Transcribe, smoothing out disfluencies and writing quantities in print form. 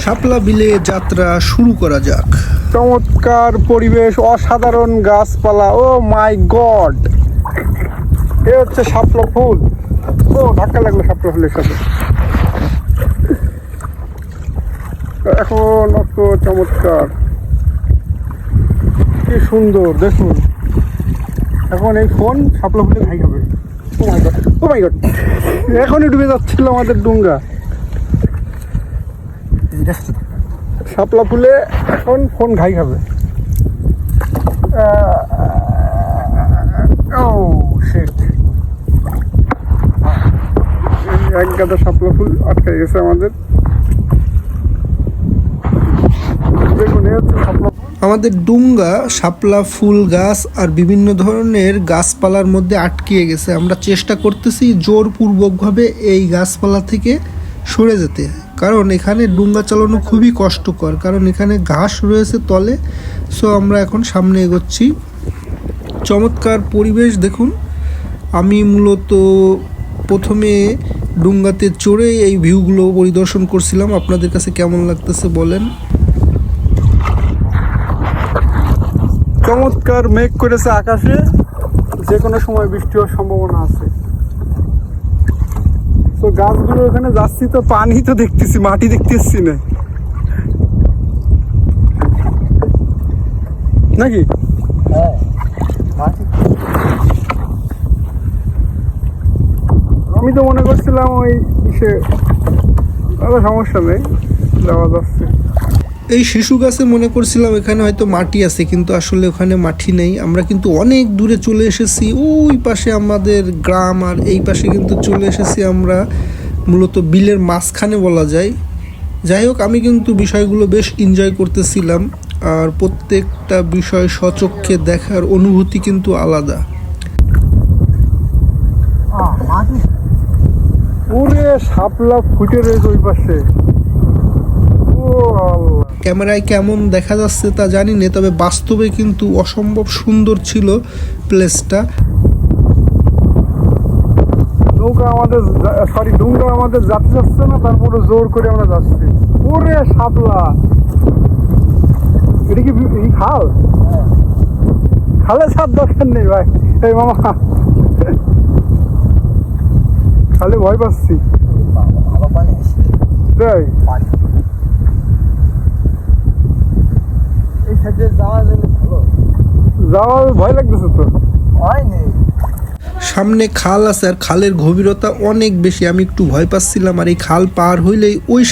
শাপলা বিলে যাত্রা শুরু করা যাক। চমৎকার পরিবেশ, অসাধারণ গাছপালা। ও মাই গড, এ হচ্ছে শাপলা ফুল। ও ধাক্কা লাগলো শাপলা ফুলের সাথে। এখন অত চমৎকার, কি সুন্দর দেখুন। এখন এই ফোন শাপলা ফুলে ঘাই খাবে। ও মাই গড, ও মাই গড, এখনই ডুবে যাচ্ছিল আমাদের ডুঙ্গা। শাপলা ফুলে এখন ফোন ঘাই খাবে। এক গাদা শাপলা ফুল আটকে গেছে আমাদের। দেখুন, এই হচ্ছে শাপলা ফুল। আমাদের ডুঙ্গা শাপলা ফুল গাছ আর বিভিন্ন ধরনের গাছপালার মধ্যে আটকিয়ে গেছে। আমরা চেষ্টা করতেছি জোরপূর্বকভাবে এই গাছপালা থেকে সরে যেতে, কারণ এখানে ডুঙ্গা চালানো খুবই কষ্টকর, কারণ এখানে ঘাস রয়েছে তলে। সো আমরা এখন সামনে এগোচ্ছি। চমৎকার পরিবেশ দেখুন। আমি মূলত প্রথমে ডুঙ্গাতে চড়ে এই ভিউগুলো পরিদর্শন করছিলাম। আপনাদের কাছে কেমন লাগতেছে বলেন। চমৎকার মেঘ করেছে আকাশে, যে কোনো সময় বৃষ্টি হওয়ার সম্ভাবনা আছে। তো গাছগুলো এখানে যাচ্ছি, তো পানি তো দেখতেছি, মাটি দেখতেছি না নাকি? আমি তো মনে করছিলাম ওই সমস্যা নেই, যাওয়া যাচ্ছে। এই শিশু গাছে মনে করছিলাম এখানে হয়তো মাটি আছে, কিন্তু আসলে ওখানে মাটি নেই। আমরা কিন্তু অনেক দূরে চলে এসেছি। ওই পাশে আমাদের গ্রাম, আর এই পাশে কিন্তু চলে এসেছি আমরা মূলত বিলের মাঝখানে বলা যায়। যাই হোক, আমি কিন্তু বিষয়গুলো বেশ এনজয় করতেছিলাম, আর প্রত্যেকটা বিষয় স্বচক্ষে দেখার অনুভূতি কিন্তু আলাদা। ওরে শাপলা ফুটে রয়েছে ওই পাশে। ক্যামেরায় কেমন দেখা যাচ্ছে তা জানি না, তবে বাস্তবে কিন্তু অসম্ভব সুন্দর ছিল প্লেসটা। ডুঙ্গা আমাদের যাতে যাচ্ছে না, তারপরে জোর করে আমরা যাচ্ছি। ওরে শাপলা, এটা কি খাল? খালে ছাদ দরকার নেই ভাই। এই মামা, খালে ভয় পাচ্ছি। যাওয়ার ভয় লাগতেছে তো। সামনে খাল আছে, আর খালের গভীরতা অনেক বেশি। আমি একটু ভয় পাচ্ছিলাম, আর এই খাল পার হইলেই ওই